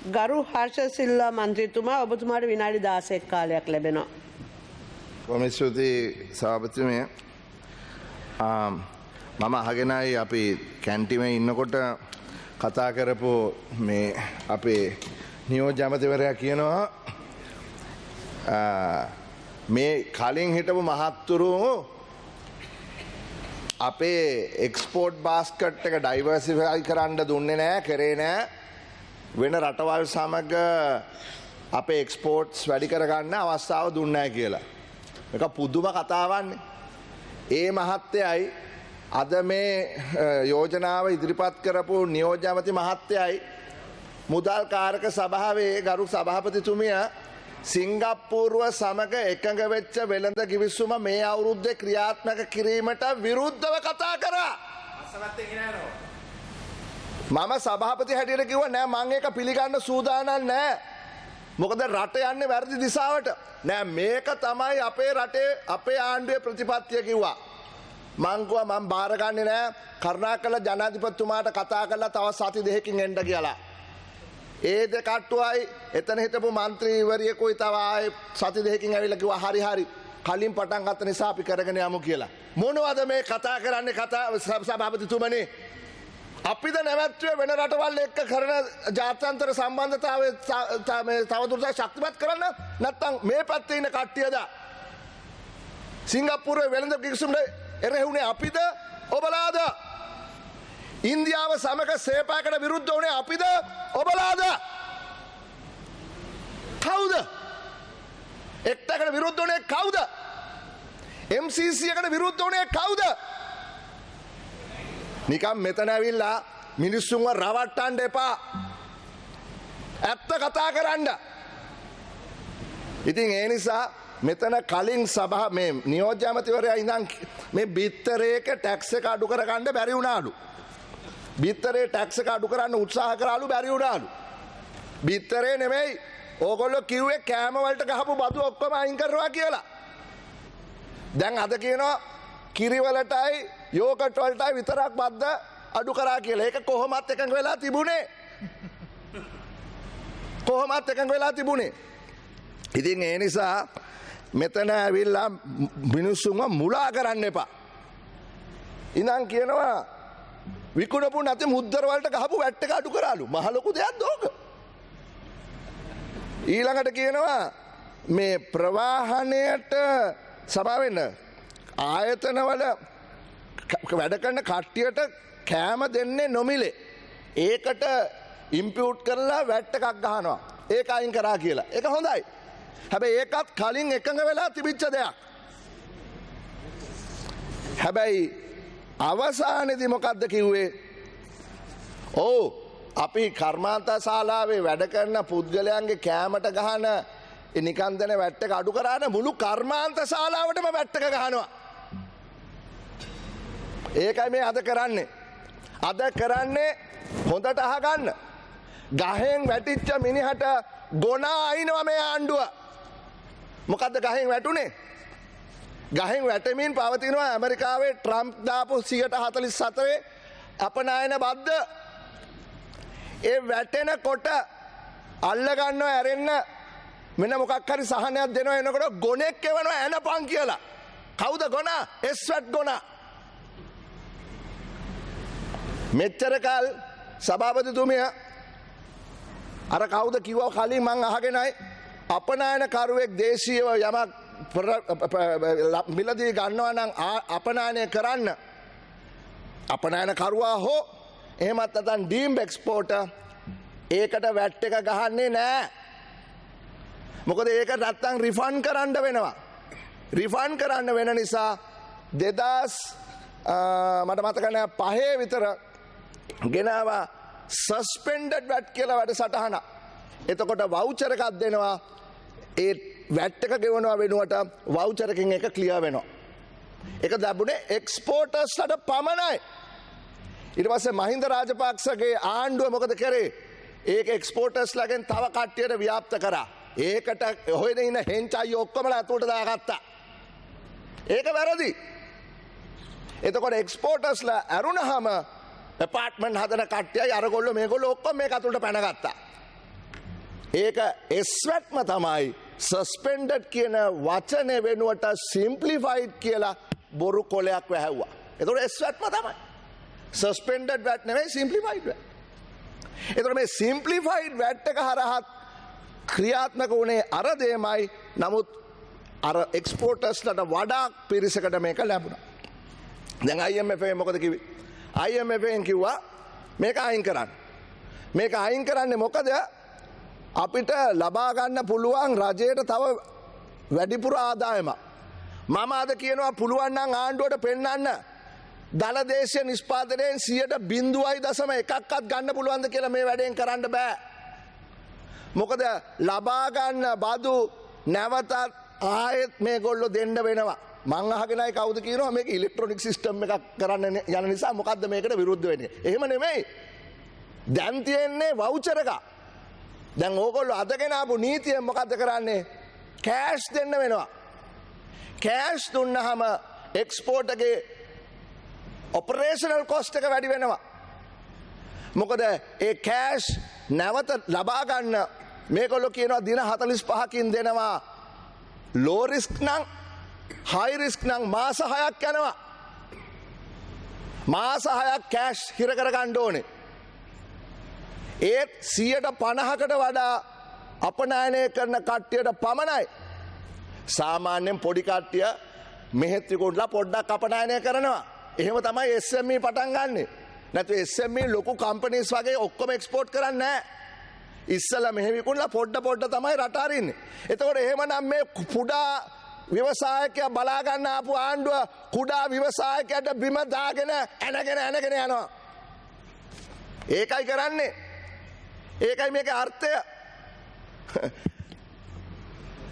ගරු හර්ෂ සිල්වා මන්ත්‍රීතුමා ඔබතුමාට විනාඩි 16ක් කාලයක් ලැබෙනවා. කොමිස්තුති සභාපතිතුමිය මම අහගෙනයි අපි කැන්ටිමේ ඉන්නකොට කතා කරපු මේ අපේ නියෝජ්‍ය ඇමතිවරයා කියනවා මේ කලින් හිටපු මහත්තුරු අපේ එක්ස්පෝර්ට් බාස්කට් එක ඩයිවර්සිෆයි කරන්න දුන්නේ නැහැ කරේ නැහැ වෙන රටවල් සමග අපේ එක්ස්පෝර්ට්ස් වැඩි කරගන්න අවස්ථාව දුන්නේ නැහැ කියලා. මේක පුදුම කතාවක්නේ. ඒ මහත්තයයි අද මේ යෝජනාව ඉදිරිපත් කරපු නියෝජ්‍ය ඇමති මහත්තයයි මුදල් කාරක සභාවේ ගරු සභාපතිතුමිය සිංගප්පූරුව සමග එකඟ වෙච්ච වෙළඳ කිවිසුම මේ අවුරුද්දේ ක්‍රියාත්මක කිරීමට විරුද්ධව කතා කරා. මම සභාපති හැටියට කිව්වා නෑ මම ඒක පිළිගන්න සූදානම් නෑ. මොකද රට යන්නේ වැරදි දිශාවට. නෑ මේක තමයි අපේ රටේ අපේ ආණ්ඩුවේ ප්‍රතිපත්තිය කිව්වා. මං කිව්වා මම බාරගන්නේ නෑ කරුණාකරලා ජනාධිපතිතුමාට කතා කරලා තව සති දෙකකින් එන්න කියලා. ඒ දෙකට්ටුවයි එතන හිටපු മന്ത്രിවරියකුයි තව ආයේ සති දෙකකින් ඇවිල්ලා කිව්වා හරි හරි කලින් පටන් ගත්ත නිසා අපි කරගෙන යමු කියලා. මොනවද මේ කතා කරන්නේ සභාපතිතුමනි? අපිද නැවැත්තුවේ වෙන රටවල් එක්ක කරන ජාත්‍යන්තර සම්බන්ධතාවය තවදුරටත් ශක්තිමත් කරන්න නැත්නම් මේ පැත්තේ ඉන්න කට්ටියද සිංගප්පූරුවේ වෙළඳ කිවිසුමට එරෙහුනේ අපිද ඔබලාද? ඉන්දියාව සමග සේපාකට විරුද්ධ වුණේ අපිද ඔබලාද? කවුද? එක්ටකට විරුද්ධ වුණේ කවුද? MCC එකට විරුද්ධ වුණේ කවුද? නිකම් මෙතන ඇවිල්ලා මිනිස්සුන්ව රවට්ටන්න එපා. ඇත්ත කතා කරන්න. ඉතින් ඒ නිසා මෙතන කලින් සභා මේ නියෝජ්‍ය ඇමතිවරයා ඉඳන් මේ බිත්තරයක ටැක්ස් එක අඩු කරගන්න බැරි වුණාලු. බිත්තරේ ටැක්ස් එක අඩු කරන්න උත්සාහ කරාලු බැරි වුණාලු. බිත්තරේ නෙමෙයි ඕගොල්ලෝ කිව්වේ කෑම වලට ගහපු බදු ඔක්කොම අයින් කරනවා කියලා. දැන් අද කියනවා කිරි වලටයි යෝගට් වලටයි විතරක් බද්ද අඩු කරා කියලා. ඒක කොහොමත් එකඟ වෙලා තිබුණේ? කොහොමත් එකඟ වෙලා තිබුණේ? ඉතින් ඒ නිසා මෙතන ඇවිල්ලා මිනිස්සුන්ව මුලා කරන්න එපා. ඉතින් කියනවා විකුණපු නැති මුද්දර වලට ගහපු වැට් එක අඩු කරාලු. මහ ලොකු දෙයක්ද ඕක? ඊළඟට කියනවා මේ ප්‍රවාහණයට සභාවෙන්න ආයතනවල වැඩ කරන කට්ටියට කෑම දෙන්නේ නොමිලේ. ඒකට ඉම්පියුට් කරලා වැට් එකක් ගහනවා. ඒක අයින් කරා කියලා. ඒක හොඳයි. හැබැයි ඒකත් කලින් එකඟ වෙලා තිබිච්ච දෙයක්. හැබැයි අවසානයේදී මොකද්ද කිව්වේ? ඔව් අපි කර්මාන්ත ශාලාවේ වැඩ කරන පුද්ගලයන්ගේ කෑමට ගහන නිකන් දෙන වැට් එක අඩු කරාන මුළු කර්මාන්ත ශාලාවටම වැට් එක ගහනවා. ඒකයි මේ අද කරන්නේ. අද කරන්නේ හොඳට අහගන්න. ගහෙන් වැටිච්ච මිනිහට ගොනා අයින්නවා මේ ආණ්ඩුව. මොකද්ද ගහෙන් වැටුනේ? ගහෙන් වැටෙමින් පවතිනවා ඇමරිකාවේ ට්‍රම්ප් දාපු 144 අපනායන බද්ද. ඒ වැටෙනකොට අල්ල ගන්නව ඇරෙන්න මෙන්න මොකක් හරි සහනයක් දෙනවා එනකොට ගොනෙක් එවනවා ඇනපන් කියලා. කවුද ගොනා? එස්වැට් ගොනා. මෙච්චර කල් සභාපතිතුමිය අර කවුද කිව්වා කලින් මං අහගෙනයි අපනායන කරුවෙක් දේශීයව යමක් මිලදී ගන්නවා නම් අපනායනය කරන්න අපනායන කරුවා හෝ එහෙමත් නැත්නම් ඩීම්ඩ් එක්ස්පෝර්ටර් ඒකට වැට් එක ගහන්නේ නැහැ. මොකද ඒක නැත්තම් රිෆන්ඩ් කරන්න වෙනවා. රිෆන්ඩ් කරන්න වෙන නිසා 2000 මට මතක නැහැ 5 විතර ගෙනාවා සස්පෙන්ඩඩ් වැට් කියලා වැඩසටහන. එතකොට වවුචර් එකක් දෙනවා. ඒ වැට් එක ගෙවනවා වෙනුවට වවුචර් එකකින් එක ක්ලියර් වෙනවා. ඒක ලැබුණේ එක්ස්පෝර්ටර්ස්ලට පමණයි. ඊට පස්සේ මහින්ද රාජපක්ෂගේ ආණ්ඩුව මොකද කරේ? ඒක එක්ස්පෝර්ටර්ස්ලාගෙන් තව කට්ටියට ව්‍යාප්ත කරා. ඒකට හොයන ඉන්න හෙන්චයි ඔක්කොමලා අතට දාගත්තා. ඒක වැරදි. එතකොට එක්ස්පෝර්ටර්ස්ලා ඇරුණාම ඇපාර්ට්මන්ට් හදන කට්ටියයි අරගොල්ලෝ මේගොල්ලෝ ඔක්කොම මේක අතට පැනගත්තා. ඒක එස්වැට්ම තමයි සස්පෙන්ඩඩ් කියන වචනය වෙනුවට සිම්පලිෆයිඩ් කියලා බොරු කොලයක් වැහැව්වා. එතකොට එස්වැට්ම තමයි. සස්පෙන්ඩඩ් වැට් නෙවෙයි සිම්පලිෆයිඩ් වැට්. එතකොට මේ සිම්පලිෆයිඩ් වැට් එක හරහා ක්‍රියාත්මක වුණේ අර දෙයමයි. නමුත් අර එක්ස්පෝර්ටර්ස්ලට වඩා පිරිසකට මේක ලැබුණා. දැන් IMF මොකද කිව්වේ? IMF කිව්වා මේක අයින් කරන්න. මේක අයින් කරන්නේ මොකද? අපිට ලබා ගන්න පුළුවන් රජයට තව වැඩිපුර ආදායමක්. මම අද කියනවා පුළුවන් නම් ආණ්ඩුවට පෙන්වන්න දලදේශීය නිෂ්පාදනයෙන් 0.1ක්වත් ගන්න පුළුවන්ද කියලා මේ වැඩෙන් කරන්න බෑ. මොකද ලබා ගන්න බදු නැවතත් ආයෙත් මේගොල්ලෝ දෙන්න වෙනවා. මං අහගෙනයි කවුද කියනවා මේක ඉලෙක්ට්‍රොනික සිස්ටම් එකක් කරන්න යන නිසා මොකද්ද මේකට විරුද්ධ වෙන්නේ? එහෙම නෙමෙයි. දැන් තියෙන්නේ වවුචර් එක. දැන් ඕගොල්ලෝ අදගෙන ආපු නීතිය මොකද්ද කරන්නේ? කෑෂ් දෙන්න වෙනවා. කෑෂ් දුන්නාම එක්ස්පෝර්ට් එකේ ඔපරේෂනල් කොස්ට් එක වැඩි වෙනවා. මොකද ඒ කෑෂ් නැවත ලබා ගන්න මේගොල්ලෝ කියනවා දින 45කින් දෙනවා. ලෝ රිස්ක් නම් හයි රිස්ක් නම් මාස 6ක් යනවා. මාස 6ක් කෑෂ් හිර කර ගන්න ඕනේ. ඒත් 50%කට වඩා අපනයනය කරන කට්ටියට පමණයි. සාමාන්‍යයෙන් පොඩි කට්ටිය මෙහෙත් විකුණලා පොඩ්ඩක් අපනයනය කරනවා. එහෙම තමයි SME පටන් ගන්නෙ. නැත්නම් SME ලොකු කම්පනීස් වගේ ඔක්කොම එක්ස්පෝර්ට් කරන්නේ නැහැ. ඉස්සලා මෙහෙ විකුණලා පොඩ තමයි රට අරින්නේ. එතකොට එහෙමනම් මේ කුඩා ව්‍යවසායකයා බලා ගන්න ආපු ආණ්ඩුව කුඩා ව්‍යවසායකයට බිම දාගෙන ඇනගෙන යනවා. ඒකයි කරන්නේ. ඒකයි මේකේ අර්ථය.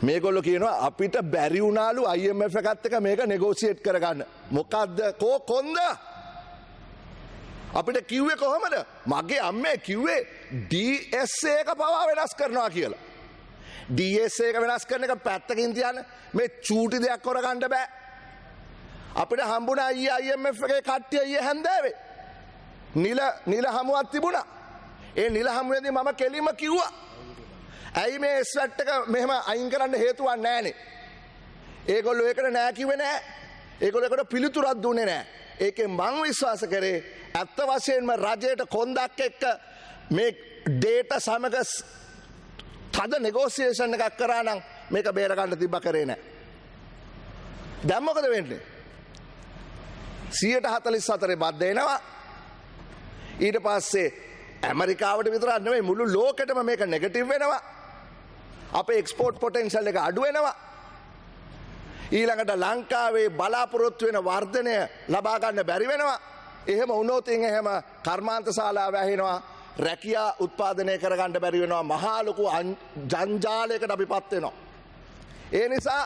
මේගොල්ලෝ කියනවා අපිට බැරි වුණාලු IMF එකත් එක්ක මේක නෙගෝෂিয়েට් කරගන්න. මොකද්ද කොන්ද? අපිට කිව්වේ කොහමද? මගේ අම්මේ කිව්වේ DSA එක පවා වෙනස් කරනවා කියලා. DSA එක වෙනස් කරන එක පැත්තකින් තියන්න මේ චූටි දෙයක් කරගන්න බෑ. අපිට හම්බුණා IMF එකේ කට්ටිය ඊයේ හැන්දෑවේ. නිල හමුවක් තිබුණා. ඒ නිල හමුවේදී මම කෙලින්ම කිව්වා ඇයි මේ ස්වැට් එක මෙහෙම අයින් කරන්න හේතුවක් නැහනේ. ඒගොල්ලෝ ඒකට නෑ කිව්වේ නෑ. ඒගොල්ලෝ ඒකට පිළිතුරක් දුන්නේ නෑ. ඒකෙන් මං විශ්වාස කරේ ඇත්ත වශයෙන්ම රජයට කොන්දක් එක්ක මේ ඩේටා සමග තද නෙගෝසියේෂන් එකක් කරා නම් මේක බේර ගන්න තිබ්බ කරේ නෑ. දැන් මොකද වෙන්නේ? 144 බද්ද එනවා. ඊට පස්සේ ඇමරිකාවට විතරක් නෙවෙයි මුළු ලෝකෙටම මේක නෙගටිව් වෙනවා. අපේ එක්ස්පෝර්ට් පොටෙන්ෂල් එක අඩු වෙනවා. ඊළඟට ලංකාවේ බලාපොරොත්තු වෙන වර්ධනය ලබා ගන්න බැරි වෙනවා. එහෙම වුණොත් එහෙම කර්මාන්ත ශාලා වැහෙනවා. රැකියා උත්පාදනය කරගන්න බැරි වෙනවා. මහා ලොකු ජංජාලයකට අපිපත් වෙනවා. ඒ නිසා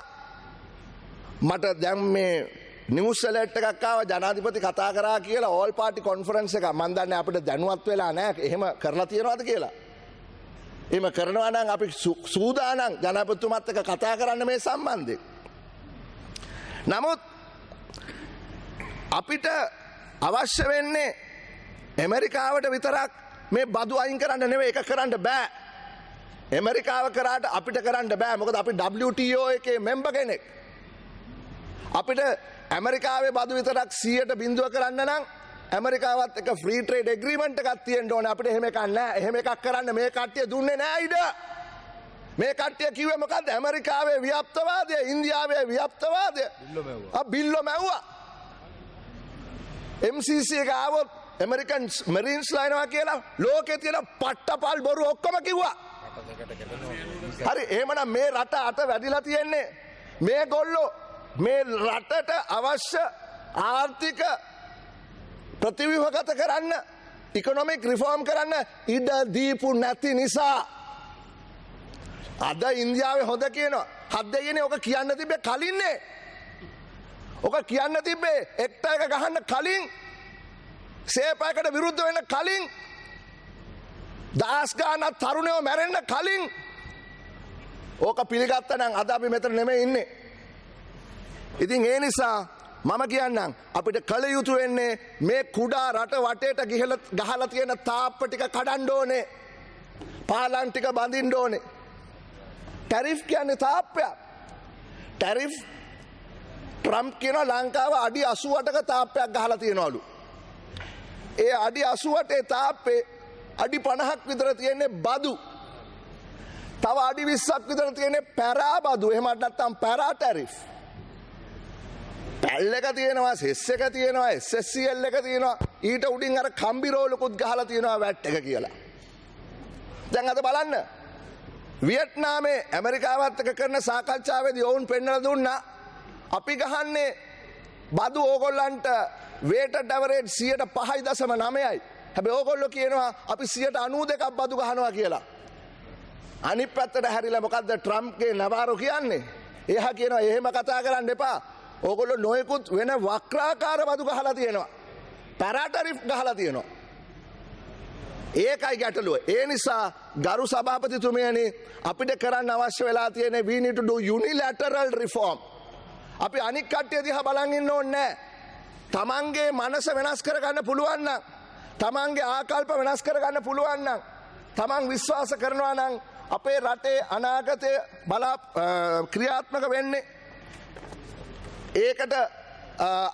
මට දැන් මේ නිවුස් ඇලර්ට් එකක් ආවා ජනාධිපති කතා කරා කියලා ඕල් පාර්ටි කොන්ෆරන්ස් එක. මම දන්නේ අපිට දැනුවත් වෙලා නැහැ. එහෙම කරලා තියනවාද කියලා. එහෙම කරනවා නම් අපි සූදානම් ජනාධිපතිතුමත් එක්ක කතා කරන්න මේ සම්බන්ධයෙන්. නමුත් අපිට අවශ්‍ය වෙන්නේ ඇමරිකාවට විතරක් මේ බදු අයින් කරන්න නෙවෙයි. ඒක කරන්න බෑ. ඇමරිකාව කරාට අපිට කරන්න බෑ. මොකද අපි WTO එකේ මෙම්බර් කෙනෙක්. අපිට ඇමරිකාවේ බදු විතරක් 100% කරන්න නම් ඇමරිකාවත් එක්ක ෆ්‍රී ට්‍රේඩ් එග්‍රීමන්ට් එකක් තියෙන්න ඕනේ. අපිට එහෙම එකක් නැහැ. එහෙම එකක් කරන්න මේ කට්ටිය දුන්නේ නැහැ ඉඩ. මේ කට්ටිය කිව්වේ මොකද්ද? ඇමරිකාවේ ව්‍යාප්තවාදය, ඉන්දියාවේ ව්‍යාප්තවාදය. බිල්ලෝ මැව්වා. MCC එක ආවොත් ඇමරිකන් මරීන්ස්ලා එනවා කියලා ලෝකේ තියෙන පට්ටපල් බොරු ඔක්කොම කිව්වා. හරි එහෙමනම් මේ රට අත වැඩිලා තියෙන්නේ මේගොල්ලෝ මේ රටට අවශ්‍ය ආර්ථික ප්‍රතිව්‍යුහගත කරන්න ඉකොනොමික් රිෆෝම් කරන්න ඉඩ දීපු නැති නිසා. අද ඉන්දියාවේ හොඳ කියනවා. හත් දෙයනේ ඔක කියන්න තිබ්බේ කලින්නේ. ඔක කියන්න තිබ්බේ එක්ටර් එක ගහන්න කලින්, සේපයකට විරුද්ධ වෙන්න කලින්, දහස් ගාණක් තරුණයෝ මැරෙන්න කලින්. ඕක පිළිගත්තා නම් අද අපි මෙතන නෙමෙයි ඉන්නේ. ඉතින් ඒ නිසා මම කියන්නම් අපිට කල යුතු වෙන්නේ මේ කුඩා රට වටේට ගහලා තියෙන තාප්ප ටික කඩන්න ඕනේ. පාලම් ටික බඳින්න ඕනේ. ටැරිෆ් කියන්නේ තාප්පයක්. ටැරිෆ් ට්‍රම්ප් කියන ලංකාව අඩි 88ක තාප්පයක් ගහලා තියනවලු. ඒ අඩි 88 තාප්පේ අඩි 50ක් විතර තියෙන්නේ බදු. තව අඩි 20ක් විතර තියෙන්නේ පැරා බදු. එහෙමත් නැත්නම් පැරා ටැරිෆ්. පැල් එක තියෙනවා, සෙස් එක තියෙනවා, SSCL එක තියෙනවා. ඊට උඩින් අර කම්බි රෝලකුත් ගහලා තියෙනවා වැට් එක කියලා. දැන් අද බලන්න. වියට්නාමේ ඇමරිකාවත් එක්ක කරන සාකච්ඡාවේදී ඔවුන් පෙන්වලා දුන්නා අපි ගහන්නේ බදු ඕගොල්ලන්ට weighted average 5.9යි. හැබැයි ඕගොල්ලෝ කියනවා අපි 92ක් බදු ගහනවා කියලා. අනිත් පැත්තට හැරිලා මොකද්ද ට්‍රම්ප්ගේ නවාරෝ කියන්නේ? එයා කියනවා එහෙම කතා කරන්න එපා. ඕගොල්ලෝ නොයෙකුත් වෙන වක්‍රාකාර බදු ගහලා තියෙනවා. පැරා ටැරිෆ් ගහලා තියෙනවා. ඒකයි ගැටලුව. ඒ නිසා ගරු සභාපතිතුමියනි අපිට කරන්න අවශ්‍ය වෙලා තියෙන්නේ we need to do unilateral reform. අපි අනික් කට්ටිය දිහා බලන් ඉන්න ඕනේ නැහැ. තමන්ගේ මනස වෙනස් කරගන්න පුළුවන් නම්, තමන්ගේ ආකල්ප වෙනස් කරගන්න පුළුවන් නම්, තමන් විශ්වාස කරනවා නම් අපේ රටේ අනාගතය ක්‍රියාත්මක වෙන්නේ ඒකට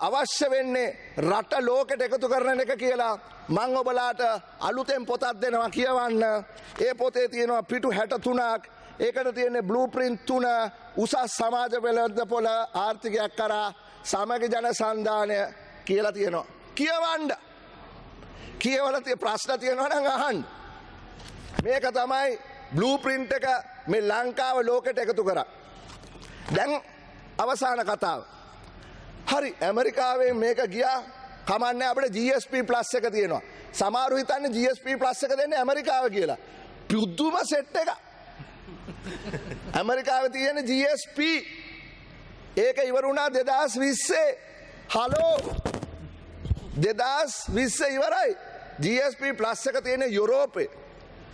අවශ්‍ය වෙන්නේ රට ලෝකෙට එකතු කරන එක කියලා මං ඔබලාට අලුතෙන් පොතක් දෙනවා කියවන්න. ඒ පොතේ තියෙනවා පිටු 63ක්. ඒකට තියෙන්නේ බ්ලූප්‍රින්ට් 3 උසස් සමාජ වෙළඳපොළ ආර්ථිකයක් කරා සමගි ජන සන්ධානය කියලා තියෙනවා. කියවන්න. කියවලා තියෙන ප්‍රශ්න තියෙනවා නම් අහන්න. මේක තමයි බ්ලූප්‍රින්ට් එක මේ ලංකාව ලෝකෙට එකතු කරා. දැන් අවසාන කතාව. හරි ඇමරිකාවේ මේක ගියා කමන්නේ අපිට GSP+ එක තියෙනවා. සමහරු හිතන්නේ GSP+ එක දෙන්නේ ඇමරිකාව කියලා. පුදුම සෙට් එක. ඇමරිකාවේ තියෙන GSP ඒක ඉවර වුණා 2020. හලෝ 2020 ඉවරයි. GSP+ එක තියෙන යුරෝපේ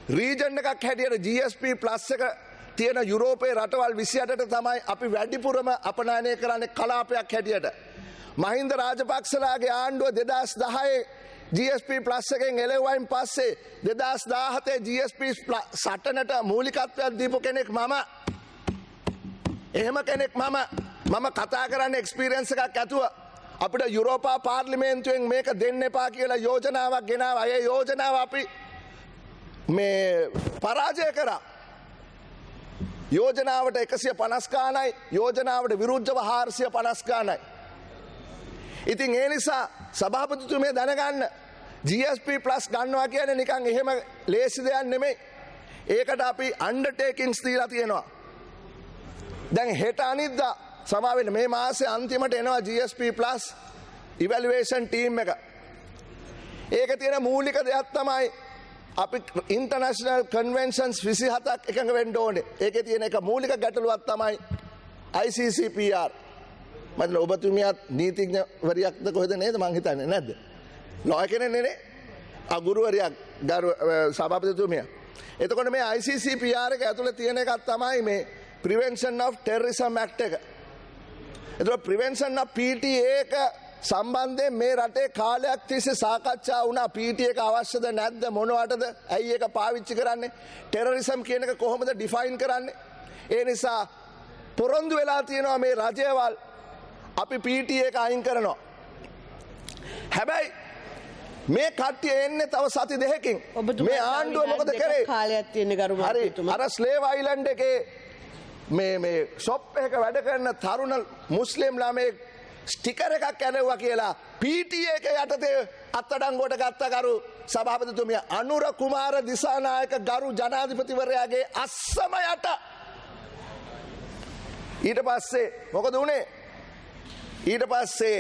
රීජන් එකක් හැටියට GSP+ එක තියෙන යුරෝපයේ රටවල් 28ට තමයි අපි වැඩිපුරම අපනයනය කරන්නේ කලාපයක් හැටියට. මහින්ද රාජපක්ෂලාගේ ආණ්ඩුව 2010 GSP+ එකෙන් එළෙව්වයින් පස්සේ 2017 GSP සටනට මූලිකත්වයක් දීපු කෙනෙක් මම. එහෙම කෙනෙක් මම කතා කරන්නේ එක්ස්පීරියන්ස් එකක් ඇතුව. අපිට යුරෝපා පාර්ලිමේන්තුවෙන් මේක දෙන්න එපා කියලා යෝජනාවක් ගෙනාවා. ඒ යෝජනාව අපි මේ පරාජය කරා. යෝජනාවට 150 ගානයි, යෝජනාවට විරුද්ධව 450 ගානයි. ඉතින් ඒ නිසා සභාපතිතුමිය දැනගන්න GSP+ ගන්නවා කියන්නේ නිකන් එහෙම ලේසි දෙයක් නෙමෙයි. ඒකට අපි අන්ඩර්ටේකින්ග්ස් දීලා තියෙනවා. දැන් හෙට අනිද්දා සමාවෙන්න මේ මාසේ අන්තිමට එනවා GSP+ ඉවැලුවේෂන් ටීම් එක. ඒක තියෙන මූලික දෙයක් තමයි අපි ඉන්ටර්නැෂනල් කන්වෙන්ෂන්ස් 27ක් එකඟ වෙන්න ඕනේ. ඒකේ තියෙන එක මූලික ගැටලුවක් තමයි ICCPR. මම ඔබතුමියත් නීතිඥවරියක්ද කොහෙද නේද මං හිතන්නේ නැද්ද? ලොය කෙනෙක් නේ. ගුරුවරියක් ගරු සභාපතිතුමිය. එතකොට මේ ICCPR එක ඇතුලේ තියෙන එකක් තමයි මේ Prevention of Terrorism Act එක. එතකොට Prevention of PTA එක සම්බන්ධයෙන් මේ රටේ කාලයක් තිස්සේ සාකච්ඡා වුණා. PT එක අවශ්‍යද නැද්ද මොනවටද? ඇයි ඒක පාවිච්චි කරන්නේ? ටෙරරිසම් කියන එක කොහොමද ඩිෆයින් කරන්නේ? ඒ නිසා පොරොන්දු වෙලා තියෙනවා මේ රජයවල් අපි PT එක අයින් කරනවා. හැබැයි මේ කට්ටිය එන්නේ තව සති දෙකකින්. මේ ආණ්ඩුව මොකද කරේ? කාලයක් තියෙන ගරු මහත්මයා. අර ස්ලේව් අයිලන්ඩ් එකේ මේ ෂොප් එක වැඩ කරන තරුණ මුස්ලිම් ළමයෙක් ස්ටිකර් එකක් ඇනෙව්වා කියලා PTA එක යටතේ අත්අඩංගුවට ගත්ත ගරු සභාපතිතුමිය අනුර කුමාර දිසානායක ගරු ජනාධිපතිවරයාගේ අස්සම යට. ඊට පස්සේ මොකද වුණේ? ඊට පස්සේ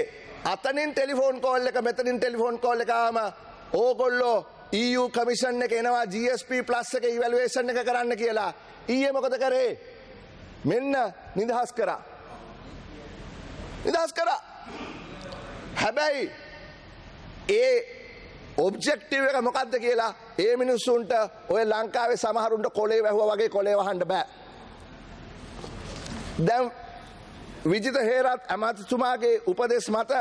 අතනින් ටෙලිෆෝන් කෝල් එක මෙතනින් ටෙලිෆෝන් කෝල් එක ආවම ඕගොල්ලෝ EU කමිෂන් එක එනවා GSP+ එක ඉවැලුවේෂන් එක කරන්න කියලා. ඊයේ මොකද කරේ? මෙන්න නිදහස් කරා. නිදහස් කරා. හැබැයි ඒ ඔබ්ජෙක්ටිව් එක මොකක්ද කියලා ඒ මිනිස්සුන්ට ඔය ලංකාවේ සමහරුන්ට කොලේ වැහුවා වගේ කොලේ වහන්න බෑ. දැන් විජිත හේරත් ඇමතිතුමාගේ උපදෙස් මත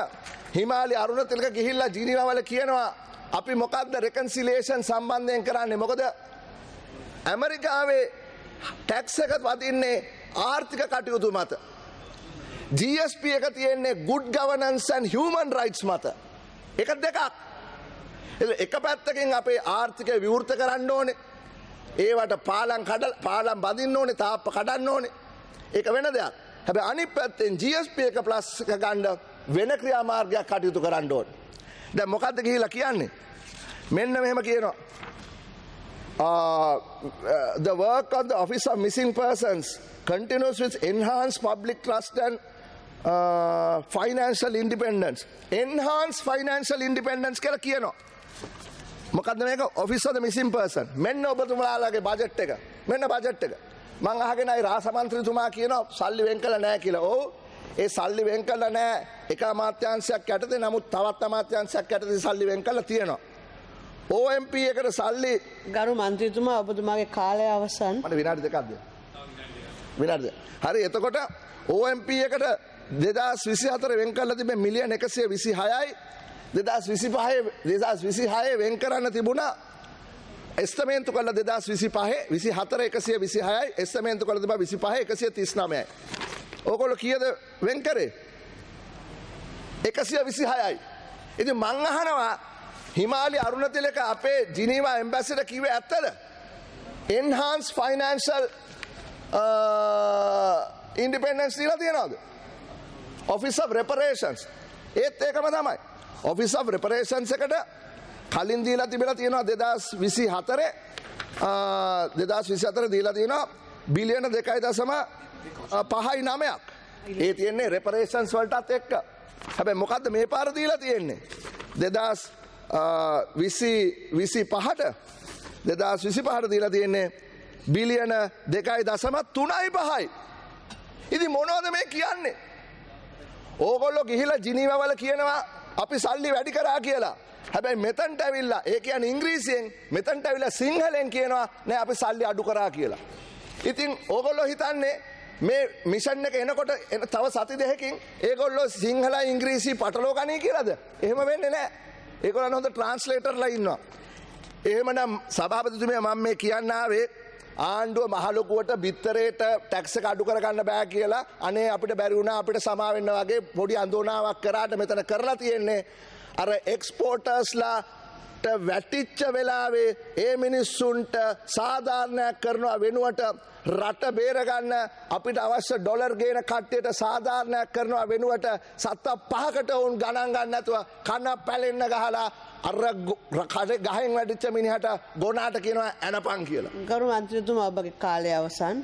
හිමාලි අරුණතිලක ගිහිල්ලා ජීනීවා වල කියනවා අපි මොකක්ද රෙකන්සිලියේෂන් සම්බන්ධයෙන් කරන්නේ? මොකද ඇමරිකාවේ ටැක්ස් එක වදින්නේ ආර්ථික කටයුතු මත. GSP එක තියෙන්නේ good governance and human rights මත. එක දෙකක්. එක පැත්තකින් අපේ ආර්ථිකය විවෘත කරන්න ඕනේ. ඒවට පාලම් බඳින්න ඕනේ, තාප්ප කඩන්න ඕනේ. ඒක වෙන දෙයක්. හැබැයි අනිත් පැත්තෙන් GSP එක ප්ලස් එක ගන්න වෙන ක්‍රියාමාර්ගයක් කටයුතු කරන්න ඕනේ. දැන් මොකද්ද ගිහිලා කියන්නේ? මෙන්න මෙහෙම කියනවා. The work of the Office of Missing Persons continues with enhanced public trust and financial independence. Enhanced financial independence කියලා කියනවා. මොකද්ද මේක? Office of the Missing Person. මෙන්න ඔබතුමාලාගේ බජට් එක. මෙන්න බජට් එක. මං අහගෙන ආයි රාජ මන්ත්‍රීතුමා කියනවා සල්ලි වෙන් කළා නැහැ කියලා. ඔව්. ඒ සල්ලි වෙන් කළා නැහැ. එක අමාත්‍යාංශයක් යටතේ නමුත් තවත් අමාත්‍යාංශයක් යටතේ සල්ලි වෙන් කළා තියෙනවා. OMP එකට සල්ලි ගරු මන්ත්‍රීතුමා ඔබතුමාගේ කාලය අවසන්. මට විනාඩි දෙකක් දෙන්න. විනාඩි දෙක. හරි එතකොට OMP එකට 2024 වෙන් කරලා තිබෙන මිලියන 126යි 2025 වෙන් කරන්න තිබුණා එස්තමේන්තු කළා 2025 24 126යි එස්තමේන්තු කළා තිබා 25 139යි. ඕගොල්ලෝ කීයද වෙන් කරේ? 126යි. ඉතින් මං අහනවා හිමාලි අරුණතිලක අපේ ජිනීවා එම්බැසිට කිව්වේ ඇත්තද? enhanced financial independence දීලා තියනවද? Office of Reparations ඒත් ඒකම තමයි. Office of Reparations එකට කලින් දීලා තිබිලා තියෙනවා 2024 දීලා තියෙනවා බිලියන 2.5.9ක්. ඒ තියෙන්නේ reparations වලටත් එක්ක. හැබැයි මොකද්ද මේ පාර දීලා තියෙන්නේ? 2025ට දීලා තියෙන්නේ බිලියන 2.3.5යි. ඉතින් මොනවද මේ කියන්නේ? ඕගොල්ලෝ ගිහිලා ජිනීවා වල කියනවා අපි සල්ලි වැඩි කරා කියලා. හැබැයි මෙතනට ඇවිල්ලා ඒ කියන්නේ ඉංග්‍රීසියෙන් මෙතනට ඇවිල්ලා සිංහලෙන් කියනවා නෑ අපි සල්ලි අඩු කරා කියලා. ඉතින් ඕගොල්ලෝ හිතන්නේ මේ මිෂන් එක එනකොට තව සති දෙකකින් ඒගොල්ලෝ සිංහලයි ඉංග්‍රීසි පටලවා ගනී කියලාද? එහෙම වෙන්නේ නෑ. ඒගොල්ලන් හොඳ ට්‍රාන්ස්ලේටර්ලා ඉන්නවා. එහෙමනම් සභාපතිතුමිය මම මේ කියන්න ආවේ ආණ්ඩුව මහලොකුවට බිත්තරේට ටැක්ස් එක අඩු කරගන්න බෑ කියලා අනේ අපිට බැරි වුණා අපිට සමා වෙන්න වගේ පොඩි අඳෝනාවක් කරාට මෙතන කරලා තියෙන්නේ අර එක්ස්පෝර්ටර්ස්ලාට වැටිච්ච වෙලාවේ ඒ මිනිස්සුන්ට සාධාරණයක් කරනවා වෙනුවට රට බේරගන්න අපිට අවශ්‍ය ඩොලර් ගේන කට්ටියට සාධාරණයක් කරනවා වෙනුවට සත්ත 5කට වුන් ගණන් ගන්න නැතුව කන පැලෙන්න ගහලා අර ගහෙන් වැටිච්ච මිනිහට ගොනාට කියනවා ඇනපන් කියලා. ගරු මන්ත්‍රීතුමා ඔබගේ කාලය අවසන්.